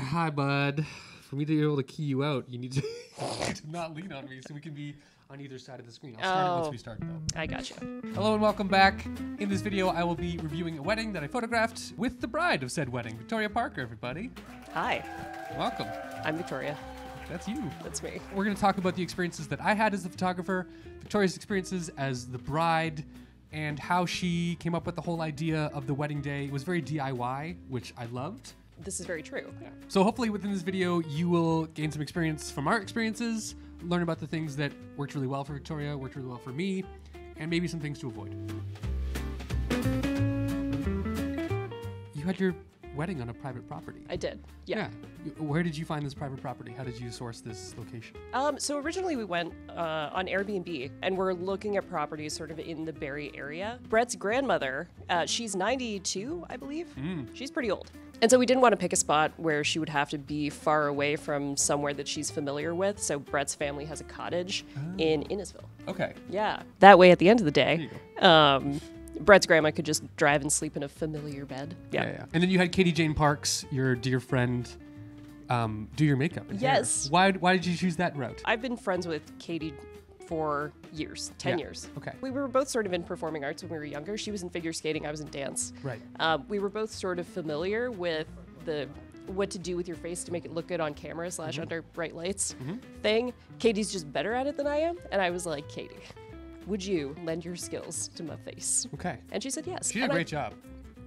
Hi, bud. For me to be able to key you out, you need to, to not lean on me so we can be on either side of the screen. I'll start it once we start, though. I gotcha. Hello and welcome back. In this video, I will be reviewing a wedding that I photographed with the bride of said wedding, Victoria Parker, everybody. Hi, Welcome. I'm Victoria. That's you. That's me. We're going to talk about the experiences that I had as the photographer, Victoria's experiences as the bride, and how she came up with the whole idea of the wedding day. It was very DIY, which I loved. This is very true. Yeah. So hopefully within this video, you will gain some experience from our experiences, learn about the things that worked really well for Victoria, worked really well for me, and maybe some things to avoid. You had your wedding on a private property. I did. Yeah. Where did you find this private property? How did you source this location? So originally we went on Airbnb and we're looking at properties sort of in the Barrie area. Brett's grandmother, she's 92, I believe. She's pretty old. And so we didn't want to pick a spot where she would have to be far away from somewhere that she's familiar with. So Brett's family has a cottage in Innisfil. Okay. Yeah. That way at the end of the There day, you go. Brett's grandma could just drive and sleep in a familiar bed. Yeah. And then you had Katie Jane Parks, your dear friend, do your makeup. And hair. Yes. Why did you choose that route? I've been friends with Katie for years, 10 Yeah. years. Okay. We were both sort of in performing arts when we were younger. She was in figure skating, I was in dance. Right. We were both sort of familiar with what to do with your face to make it look good on camera / under bright lights thing. Katie's just better at it than I am. And I was like, Katie, would you lend your skills to my face? Okay. And she said yes. She did a And great job.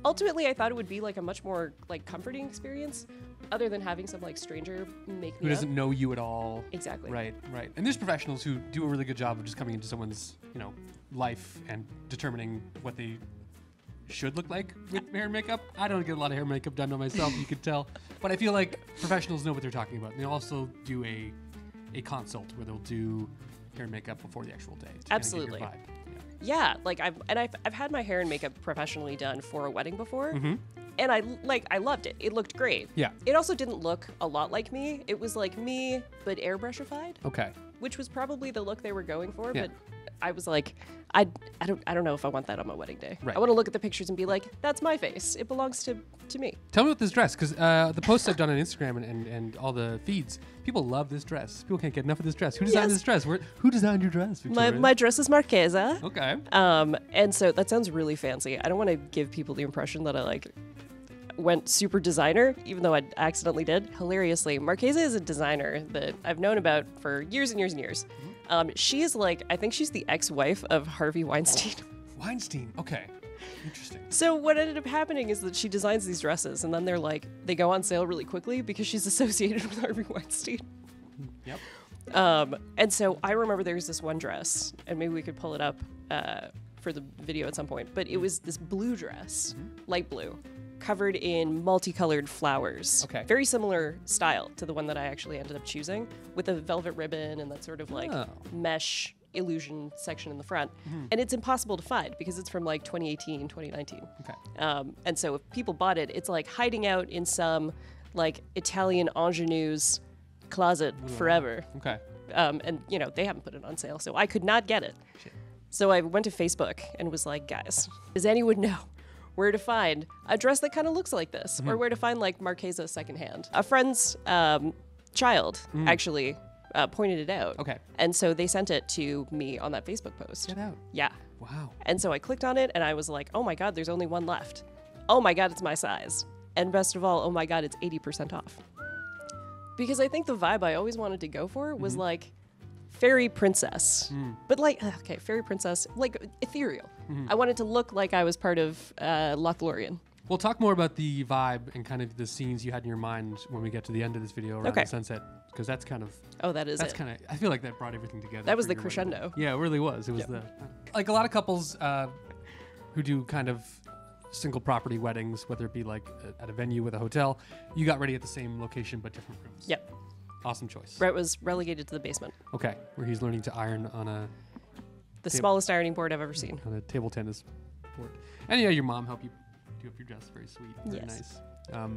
Ultimately, I thought it would be like a much more like comforting experience other than having some like stranger make Who me up. doesn't know you at all. Exactly. Right. And there's professionals who do a really good job of just coming into someone's, life and determining what they should look like with hair and makeup. I don't get a lot of hair and makeup done on myself, you could tell. But I feel like professionals know what they're talking about. They also do a consult where they'll do hair and makeup before the actual day. To Absolutely. Kind of get your vibe. Yeah, like I've had my hair and makeup professionally done for a wedding before, and I loved it. It looked great. Yeah. It also didn't look a lot like me. It was like me, but airbrushified, Okay. which was probably the look they were going for. Yeah. But I was like, I don't know if I want that on my wedding day. Right. I want to look at the pictures and be like, that's my face. It belongs to me. Tell me about this dress, because the posts I've done on Instagram and all the feeds, people love this dress. People can't get enough of this dress. Who designed Yes. this dress? Who designed your dress, Victoria? My dress is Marchesa. Okay. And so that sounds really fancy. I don't want to give people the impression that I like went super designer, even though I accidentally did. Hilariously, Marchesa is a designer that I've known about for years and years and years. She is like, I think she's the ex-wife of Harvey Weinstein. Weinstein. Okay. Interesting. So what ended up happening is that she designs these dresses and then they go on sale really quickly because she's associated with Harvey Weinstein. Yep. And so I remember there was this one dress, and maybe we could pull it up for the video at some point, but it was this blue dress, light blue, covered in multicolored flowers. Okay. Very similar style to the one that I actually ended up choosing, with a velvet ribbon and that sort of like Oh. mesh illusion section in the front. And it's impossible to find because it's from like 2018, 2019. Okay. And so if people bought it, it's like hiding out in some like Italian ingenue's closet forever. Okay. And they haven't put it on sale, so I could not get it. Shit. So I went to Facebook and was like, guys, does anyone know where to find a dress that kind of looks like this, or where to find like Marchesa secondhand? A friend's child actually pointed it out. Okay. And so they sent it to me on that Facebook post. Get out. Yeah. Wow. And so I clicked on it and I was like, oh my God, there's only one left. Oh my God, it's my size. And best of all, oh my God, it's 80% off. Because I think the vibe I always wanted to go for was like fairy princess. But like, okay, fairy princess, like ethereal. I wanted to look like I was part of Lothlorien. We'll talk more about the vibe and kind of the scenes you had in your mind when we get to the end of this video around Okay. the sunset, because that's kind of Oh, that is that's it. kind of I feel like that brought everything together. That was for the your wedding. crescendo. Yeah, it really was. It was the like a lot of couples who do kind of single property weddings, whether it be like at a venue with a hotel. You got ready at the same location but different rooms. Yep. Awesome choice. Brett was relegated to the basement. Okay, where he's learning to iron on a The Yep. smallest ironing board I've ever seen. table tennis board. And yeah, your mom helped you do up your dress. Very sweet. Very Yes. nice.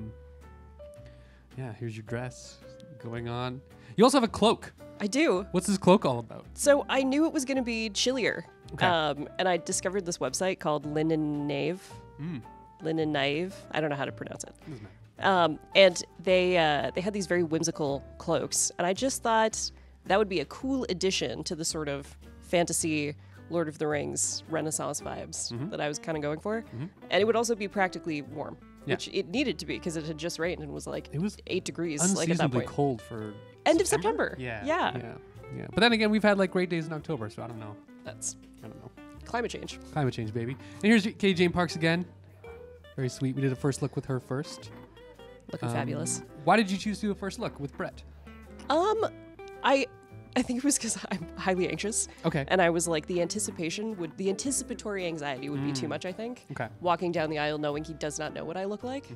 Yeah, here's your dress going on. You also have a cloak. I do. What's this cloak all about? So I knew it was going to be chillier. Okay. And I discovered this website called Linen Nave. Linen Naive. I don't know how to pronounce it. Doesn't matter. And they had these very whimsical cloaks, and I just thought that would be a cool addition to the sort of fantasy Lord of the Rings Renaissance vibes that I was kind of going for. And it would also be practically warm, which it needed to be because it had just rained and was like 8 degrees like at that unseasonably point. cold for End of September. Yeah. But then again, we've had like great days in October, so I don't know. That's I don't know. climate change. Climate change, baby. And here's Katie Jane Parks again. Very sweet. We did a first look with her first. Looking fabulous. Why did you choose to do a first look with Brett? I think it was because I'm highly anxious. Okay. And I was like, the anticipatory anxiety would be too much, I think. Okay. Walking down the aisle knowing he does not know what I look like.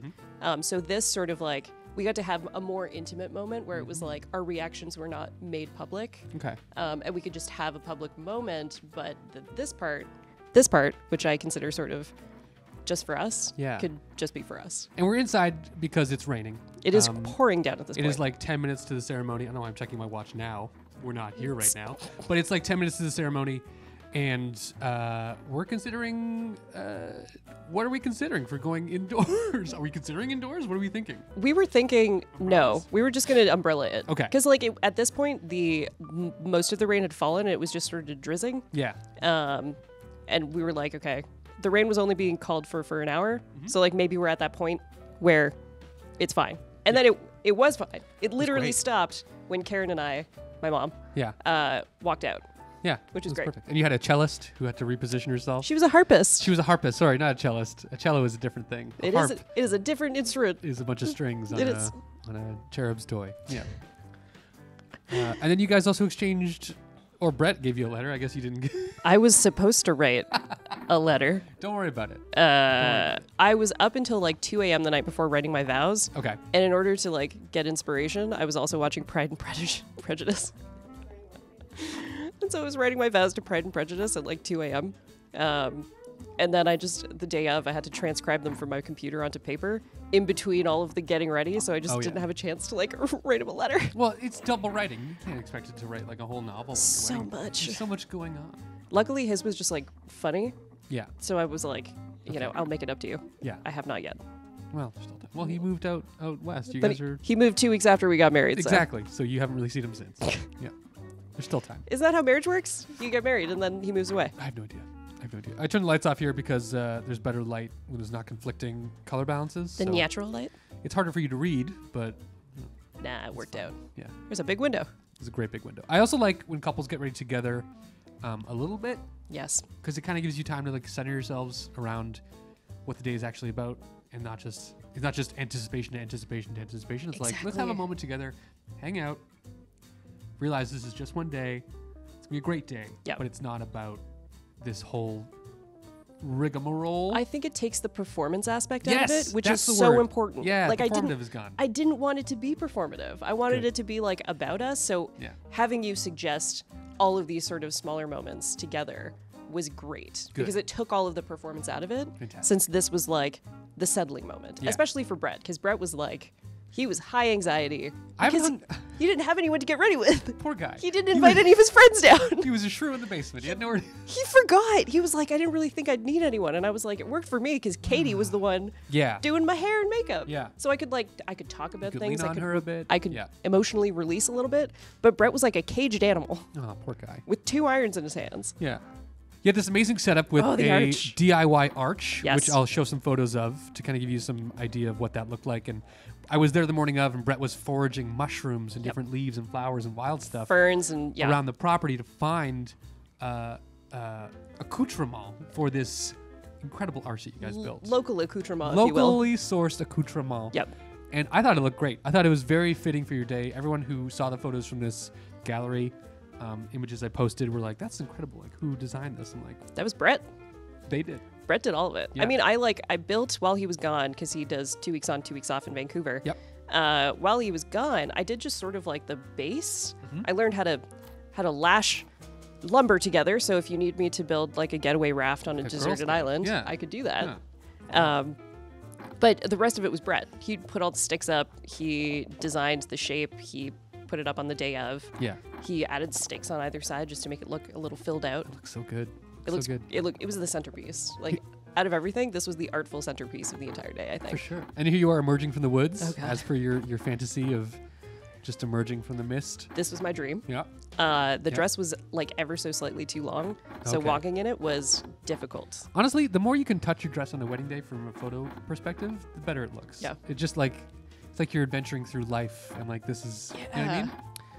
So this sort of like, we got to have a more intimate moment where it was like our reactions were not made public. Okay. And we could just have a public moment, but this part, which I consider sort of just for us, could just be for us. And we're inside because it's raining. It is pouring down at this point. It is like 10 minutes to the ceremony. I don't know why I'm checking my watch now. We're not here right now. But it's like 10 minutes to the ceremony. And we're considering, what are we considering for going indoors? Are we considering indoors? What are we thinking? We were thinking, no, we were just going to umbrella it. Okay. Because like at this point, most of the rain had fallen and it was just sort of drizzling. Yeah. And we were like, okay, the rain was only being called for an hour. So like maybe we're at that point where it's fine. And then it was fine. It literally great. stopped when Karen and I, my mom, walked out. Yeah. Which is it was great. Perfect. And you had a cellist who had to reposition herself. She was a harpist. She was a harpist. Sorry, not a cellist. A cello is a different thing. It is a different instrument. Is a bunch of strings on, It is. on a cherub's toy. Yeah. And then you guys also exchanged, or Brett gave you a letter. I guess you didn't get. I was supposed to write a letter. Don't worry about it. I was up until like 2 a.m. the night before writing my vows. Okay. And in order to like get inspiration, I was also watching Pride and Prejudice. And so I was writing my vows to Pride and Prejudice at like 2 a.m. And then the day of, I had to transcribe them from my computer onto paper in between all of the getting ready. So I just didn't have a chance to like write him a letter. Well, it's double writing. You can't expect it to write like a whole novel. So much. There's so much going on. Luckily, his was just like funny. Yeah. So I was like, I'll make it up to you. Yeah. I have not yet. Well, there's still time. Well, he moved out west. You But guys are he moved 2 weeks after we got married. exactly. So you haven't really seen him since. Yeah. There's still time. Is that how marriage works? You get married and then he moves away. I have no idea. I turned the lights off here because there's better light when there's not conflicting color balances. The so natural light? it's harder for you to read, but Nah, it worked out. yeah, There's a big window. it's a great big window. I also like when couples get ready together a little bit Yes. because it kind of gives you time to like center yourselves around what the day is actually about, and it's not just anticipation to anticipation to anticipation. It's like let's have a Exactly. moment together, hang out, realize this is just one day. It's gonna be a great day, Yep. but it's not about this whole rigmarole. I think it takes the performance aspect out of Yes, it, which that's is the so word. important. Yeah, like performative is gone. I didn't want it to be performative. I wanted Good. it to be like about us. So Yeah. having you suggest all of these sort of smaller moments together was great Good. because it took all of the performance out of it. Fantastic. Since this was like the settling moment, Yeah. especially for Brett, because Brett was like, he was high anxiety I've because done- he didn't have anyone to get ready with. Poor guy. He didn't invite any of his friends down. He was a shrew in the basement. He had nowhere. He forgot. He was like, I didn't really think I'd need anyone. And I was like, it worked for me because Katie was the one Yeah. doing my hair and makeup. Yeah. So I could talk about Could things. lean on her a bit. I could Yeah. emotionally release a little bit. But Brett was like a caged animal Oh, poor guy. with 2 irons in his hands. Yeah. You had this amazing setup with the a arch. DIY arch, Yes. which I'll show some photos of to kind of give you some idea of what that looked like. And I was there the morning of, and Brett was foraging mushrooms and different leaves and flowers and wild stuff Ferns and around the property to find accoutrement for this incredible arch that you guys built. local accoutrement, if you will. Locally sourced accoutrement. Yep. And I thought it looked great. I thought it was very fitting for your day. Everyone who saw the photos from this gallery, images I posted, were like, "That's incredible! Like, who designed this?" I'm like, That was Brett. "They did." Brett did all of it. Yeah. I mean, I built while he was gone because he does 2 weeks on, 2 weeks off in Vancouver. Yep. While he was gone, I did just sort of like the base. Mm-hmm. I learned how to lash lumber together. So if you need me to build like a getaway raft on a Girl deserted Scout. island, Yeah. I could do that. Yeah. But the rest of it was Brett. He put all the sticks up. He designed the shape. He put it up on the day of. Yeah. He added sticks on either side just to make it look a little filled out. Looks so good. It looks good. It was the centerpiece. Like out of everything, this was the artful centerpiece of the entire day, I think. For sure. And here you are emerging from the woods, Oh, God. as per your fantasy of just emerging from the mist. This was my dream. Yeah. The dress was like ever so slightly too long, so Okay. walking in it was difficult. Honestly, the more you can touch your dress on a wedding day from a photo perspective, the better it looks. Yeah. It just like, it's like you're adventuring through life, and like this is, you know what I mean?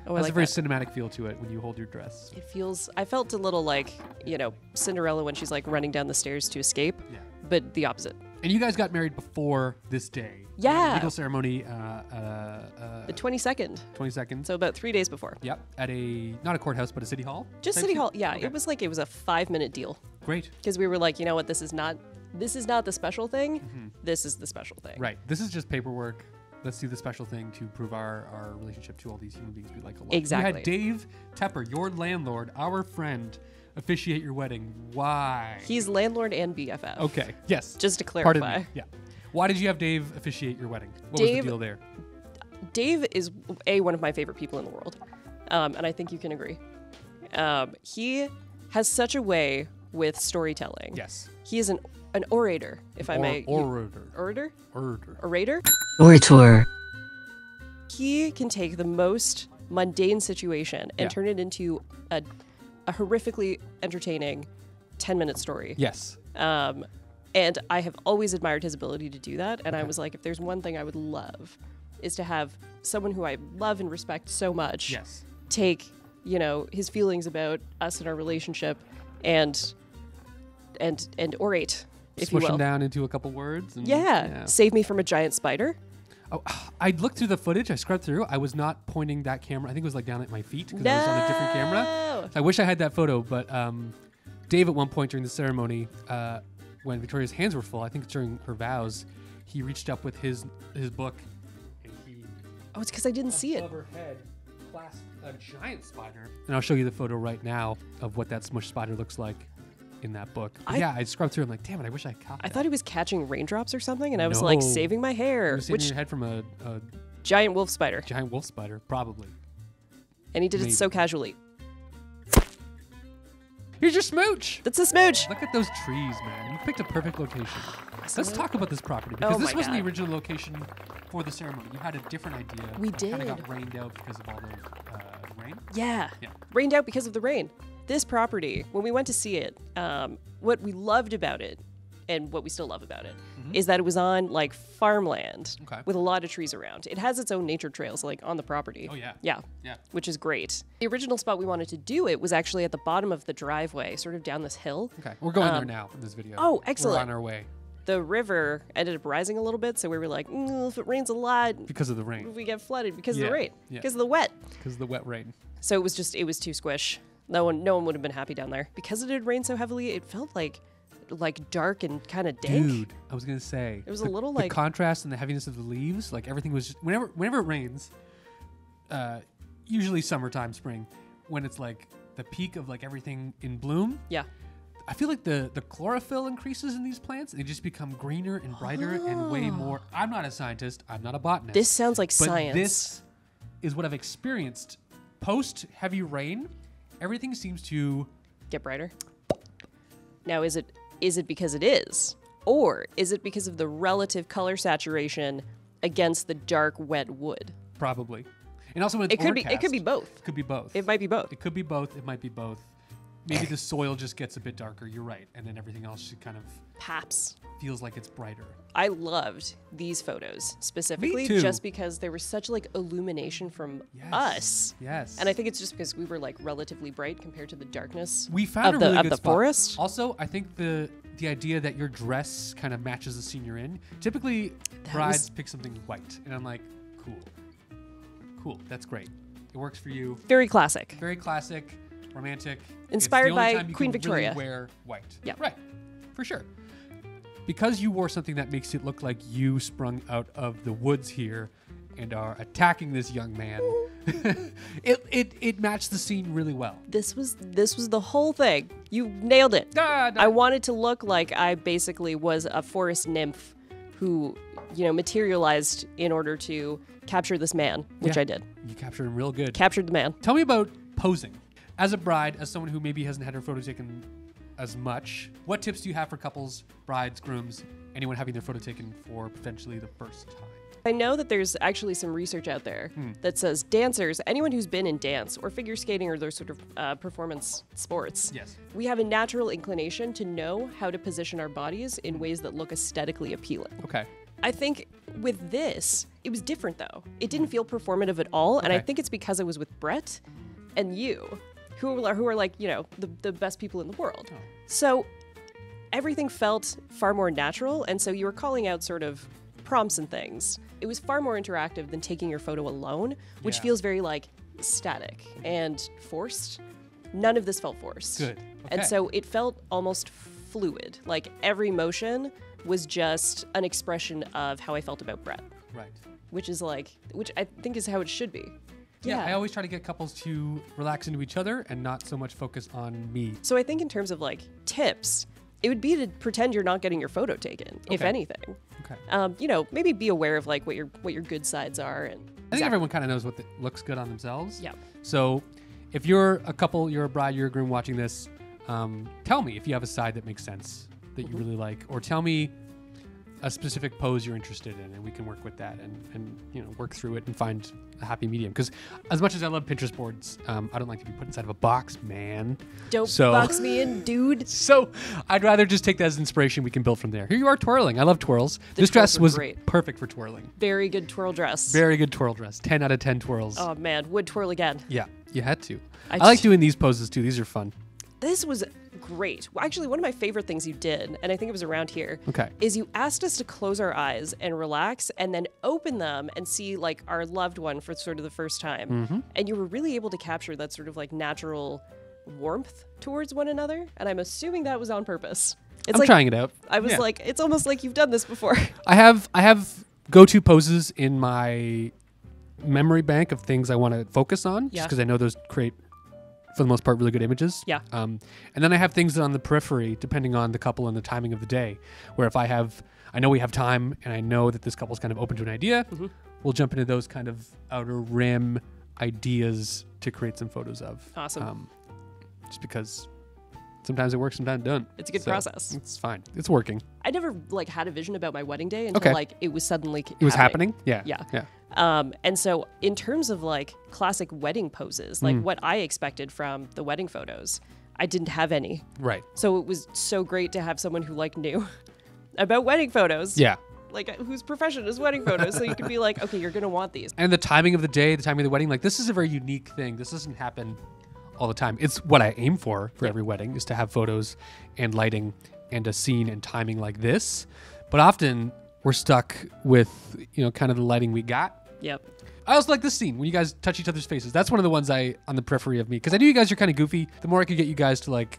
Oh, I Has like a very that. cinematic feel to it when you hold your dress. It feels. I felt a little like, you know, Cinderella when she's like running down the stairs to escape, Yeah. but the opposite. And you guys got married before this day. Yeah. Legal ceremony, The 22nd, 22nd. so about 3 days before. Yep. At not a courthouse, but a city hall. Just type City thing? Hall. Yeah, Okay. it was like it was a 5-minute deal Great. because we were like, you know what, this is not the special thing. This is the special thing. Right. This is just paperwork. Let's do the special thing to prove our relationship to all these human beings we like a lot. Exactly. You had Dave Tepper, your landlord, our friend, officiate your wedding. Why? He's landlord and BFF. Okay. Yes. Just to Pardon clarify. me. Yeah. Why did you have Dave officiate your wedding? What was Dave- the deal there? Dave is one of my favorite people in the world, and I think you can agree. He has such a way with storytelling. Yes. He is an orator, if I may. Orator. Orator? Orator. Orator? Orator. He can take the most mundane situation and Yeah. turn it into a horrifically entertaining 10-minute story. Yes. And I have always admired his ability to do that. And I was like, if there's one thing I would love, is to have someone who I love and respect so much Yes. take, you know, his feelings about us and our relationship and orate, if Smush you will. him down into a couple words. And, Yeah. Save me from a giant spider. Oh, I looked through the footage. I scrubbed through. I was not pointing that camera. I think it was like down at my feet because I was on a different camera. No. I wish I had that photo, but Dave at one point during the ceremony, when Victoria's hands were full, I think during her vows, he reached up with his book and he Oh, it's because I didn't see it. above her head clasped a giant spider. And I'll show you the photo right now of what that smush spider looks like in that book. But yeah, I scrubbed through. I'm like, damn it, I wish I caught I that. thought he was catching raindrops or something, and I was like No. saving my hair. It was hitting Which your head from a giant wolf spider, giant wolf spider, probably. and he did Maybe. it so casually. Here's your smooch. That's a smooch. Look at those trees, man. You picked a perfect location. Let's talk about this property because Oh this my wasn't the God. original location for the ceremony. You had a different idea. We Kind of did. got rained out because of all the rain. Yeah. Yeah. Rained out because of the rain. This property, when we went to see it, what we loved about it, and what we still love about it, is that it was on like farmland Okay. with a lot of trees around. It has its own nature trails like on the property. Oh, yeah. Yeah. Yeah. Which is great. The original spot we wanted to do it was actually at the bottom of the driveway, sort of down this hill. Okay, we're going there now in this video. oh, excellent. We're on our way The river ended up rising a little bit, so we were like, if it rains a lot, because of the rain, we get flooded because of Yeah, the rain, yeah. because of the wet. because of the wet rain. So it was too squish. No one would have been happy down there because it had rained so heavily. It felt like dark and kind of dank. Dude, I was gonna say It was a the- little the like- contrast and the heaviness of the leaves. Like everything was just, whenever it rains, usually summertime, spring, when it's like the peak of like everything in bloom. Yeah. I feel like the chlorophyll increases in these plants. They just become greener and brighter and way more. I'm not a scientist. I'm not a botanist. This sounds like but science. this is what I've experienced post heavy rain. Everything seems to Get brighter. Now, is it because it is, or is it because of the relative color saturation against the dark, wet wood? probably, and also when it's It could be overcast. both. Could be both. It might be both. It could be both. It might be both. Maybe the soil just gets a bit darker. You're right, and then everything else just kind of Perhaps. feels like it's brighter. I loved these photos specifically too. just because there was such like illumination from Yes. us. Yes. And I think it's just because we were like relatively bright compared to the darkness we found of a really the good spot. forest. Also, I think the idea that your dress kind of matches the scene you're in. Typically, That brides was- pick something white, and I'm like, cool, that's great. It works for you. Very classic. Very classic, romantic. Inspired it's the only by time you Queen can Victoria. Really wear white. Yeah. Right. For sure. Because you wore something that makes it look like you sprung out of the woods here and are attacking this young man, it matched the scene really well. This was the whole thing. You nailed it. I wanted to look like I basically was a forest nymph who, materialized in order to capture this man, which Yeah. I did. You captured him real good. Captured the man. Tell me about posing. As a bride, as someone who maybe hasn't had her photo taken as much. What tips do you have for couples, brides, grooms, anyone having their photo taken for potentially the first time? I know that there's actually some research out there that says dancers, anyone who's been in dance or figure skating or those sort of performance sports, Yes. we have a natural inclination to know how to position our bodies in ways that look aesthetically appealing. Okay. I think with this, it was different though. It didn't feel performative at all, and I Okay. think it's because I was with Brett and you, who are like, you know, the best people in the world. Oh. So everything felt far more natural, and so you were calling out sort of prompts and things. It was far more interactive than taking your photo alone, which Yeah. feels very like static and forced. None of this felt forced. Good. And Okay. so it felt almost fluid. Like every motion was just an expression of how I felt about Brett, Right. which I think is how it should be. Yeah, I always try to get couples to relax into each other and not so much focus on me. So I think in terms of like tips, it would be to pretend you're not getting your photo taken, if Okay. anything. Okay. You know, maybe be aware of like what your good sides are, and I think everyone kind of knows what looks good on themselves. Yeah. So if you're a couple, you're a bride, you're a groom watching this, tell me if you have a side that makes sense that you really like, or tell me a specific pose you're interested in, and we can work with that and you know, work through it and find a happy medium. Because as much as I love Pinterest boards, I don't like to be put inside of a box, man. Don't So- box me in, dude. So I'd rather just take that as inspiration. We can build from there. Here you are twirling. I love twirls. This twirls dress were was great. perfect for twirling. Very good twirl dress. Very good twirl dress. 10 out of 10 twirls. Oh man, would twirl again. Yeah, you had to. I I like just- doing these poses too. These are fun. This was great. Well, actually, one of my favorite things you did, and I think it was around here, Okay. is you asked us to close our eyes and relax and then open them and see like our loved one for sort of the first time. Mm-hmm. And you were really able to capture that sort of like natural warmth towards one another. And I'm assuming that was on purpose. It's I'm like, trying it out. I was Yeah. like, it's almost like you've done this before. I have go-to poses in my memory bank of things I want to focus on, just Yeah. because I know those create, for the most part, really good images. Yeah. And then I have things on the periphery, depending on the couple and the timing of the day, where if I know we have time, and I know that this couple's kind of open to an idea, Mm-hmm. we'll jump into those kind of outer rim ideas to create some photos of. Awesome. Just because sometimes it works, sometimes it doesn't. It's a good So process. It's fine. It's working. I never like had a vision about my wedding day until Okay. like it was suddenly It was happening. Yeah. Yeah. Yeah. And so in terms of like classic wedding poses, Hmm. like what I expected from the wedding photos, I didn't have any. Right. So it was so great to have someone who like knew about wedding photos. Yeah. Like whose profession is wedding photos. So you could be like, okay, you're going to want these. And the timing of the day, the timing of the wedding, like this is a very unique thing. This doesn't happen all the time. It's what I aim for every wedding, is to have photos and lighting and a scene and timing like this. But often we're stuck with, you know, kind of the lighting we got. Yep. I also like this scene when you guys touch each other's faces. That's one of the ones on the periphery of me, because I knew you guys are kind of goofy. The more I could get you guys to like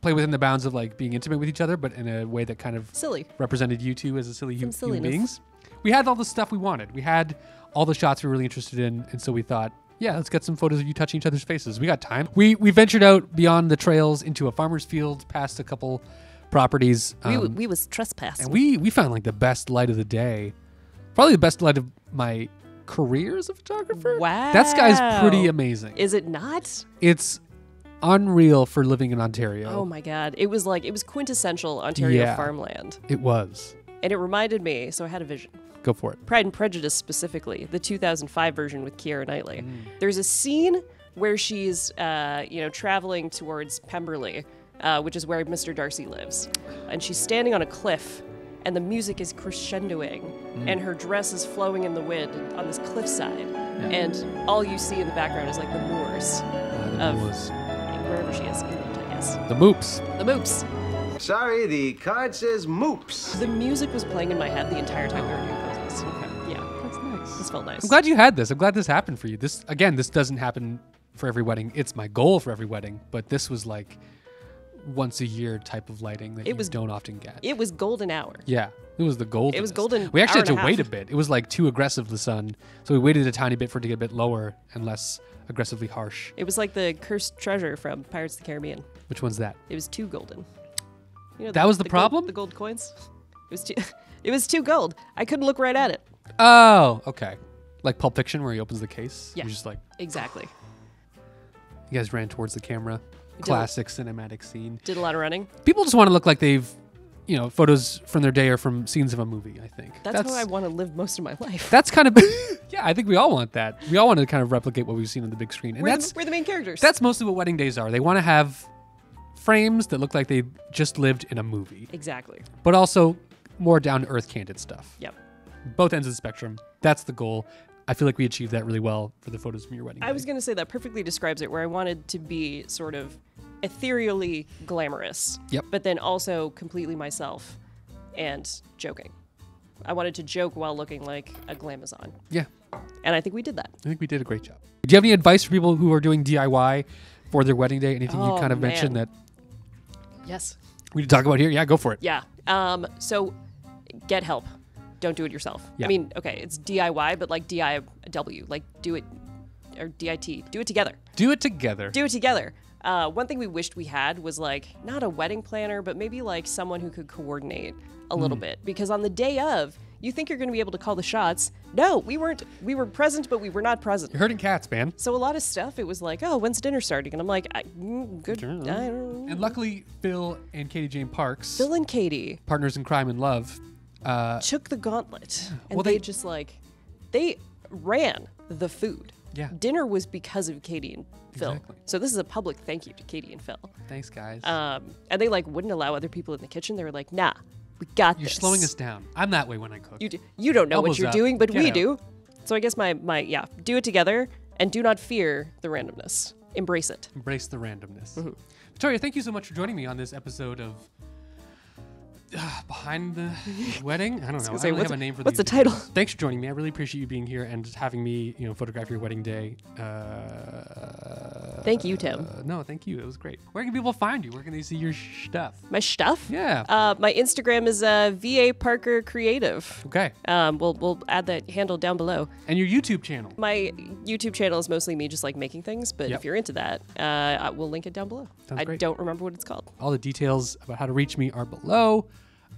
play within the bounds of like being intimate with each other, but in a way that kind of Silly. represented you two as a silly human silliness. beings. We had all the stuff we wanted. We had all the shots we were really interested in, and so we thought, yeah, let's get some photos of you touching each other's faces. We got time. We ventured out beyond the trails into a farmer's field, past a couple properties, we was trespassing. and we found like the best light of the day, probably the best light of my career as a photographer. Wow. That sky's pretty amazing. Is it not? It's unreal for living in Ontario. Oh my God. It was quintessential Ontario Yeah. farmland. It was. And it reminded me, so I had a vision. Go for it. Pride and Prejudice specifically, the 2005 version with Keira Knightley. There's a scene where she's, traveling towards Pemberley, which is where Mr. Darcy lives. And she's standing on a cliff, and the music is crescendoing, and her dress is flowing in the wind on this cliffside. And all you see in the background is like the moors of wherever she is, England, I guess. The moops. The moops. Sorry, the card says moops. The music was playing in my head the entire time we were doing poses. Yeah, That's nice. this felt nice. I'm glad you had this. I'm glad this happened for you. This doesn't happen for every wedding. It's my goal for every wedding, but this was like once a year type of lighting that you don't often get. It was golden hour. Yeah, it was the golden. It was golden We actually hour had and to a wait a half. bit. It was like too aggressive, the sun, so we waited a tiny bit for it to get a bit lower and less aggressively harsh. It was like the cursed treasure from Pirates of the Caribbean. Which one's that? It was too golden. You know, That was the gold- problem? the gold coins. It was too. It was too gold. I couldn't look right at it. Oh, okay. Like Pulp Fiction, where he opens the case. Yeah. You're just like, Exactly. you guys ran towards the camera. classic cinematic scene. Did a lot of running. People just want to look like they've, photos from their day or from scenes of a movie, I think. That's how I want to live most of my life. That's kind of, yeah, I think we all want that. We all want to kind of replicate what we've seen on the big screen. And we're the main characters. That's mostly what wedding days are. They want to have frames that look like they just lived in a movie. Exactly. But also more down-to-earth, candid stuff. Yep. Both ends of the spectrum. That's the goal. I feel like we achieved that really well for the photos from your wedding day. I was going to say that perfectly describes it, where I wanted to be sort of ethereally glamorous. Yep. But then also completely myself and joking. I wanted to joke while looking like a glamazon. Yeah. And I think we did that. I think we did a great job. Do you have any advice for people who are doing DIY for their wedding day? Anything you kind of mentioned that Yes. we need to talk about here? Yeah, go for it. Yeah. So get help. Don't do it yourself. Yeah. I mean, okay, it's DIY, but like DIW, like do it, or DIT, do it together. Do it together. Do it together. One thing we wished we had was like not a wedding planner, but maybe like someone who could coordinate a little bit. Because on the day of, you think you're going to be able to call the shots. No, we weren't. We were present, but we were not present. You're hurting cats, man. So a lot of stuff, it was like, oh, when's dinner starting? And I'm like, good. I don't know. And luckily, Phil and Katie Jane Parks, Phil and Katie partners in crime and love, took the gauntlet, and Well, they they- just like, they ran the food. Yeah. Dinner was because of Katie and Phil. Exactly. So this is a public thank you to Katie and Phil. thanks, guys. And they like wouldn't allow other people in the kitchen. They were like, nah, we got You're this. slowing us down. I'm that way when I cook. You don't know Elbows what you're up. doing, but Get we out. do. So I guess my do it together and do not fear the randomness. Embrace it. Embrace the randomness. Mm-hmm. Victoria, thank you so much for joining me on this episode of Behind the Wedding. I don't know. I say, don't what's- have a name for what's these the title? videos. Thanks for joining me. I really appreciate you being here and just having me, photograph your wedding day. Thank you, Tim. No, thank you. It was great. Where can people find you? Where can they see your stuff? My stuff? Yeah. My Instagram is VA Parker Creative. Okay. We'll add that handle down below. And your YouTube channel. My YouTube channel is mostly me just like making things, but Yep. if you're into that, we'll link it down below. Sounds I great. don't remember what it's called. All the details about how to reach me are below.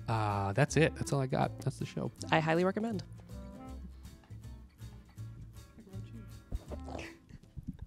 That's it. That's all I got. That's the show. I highly recommend.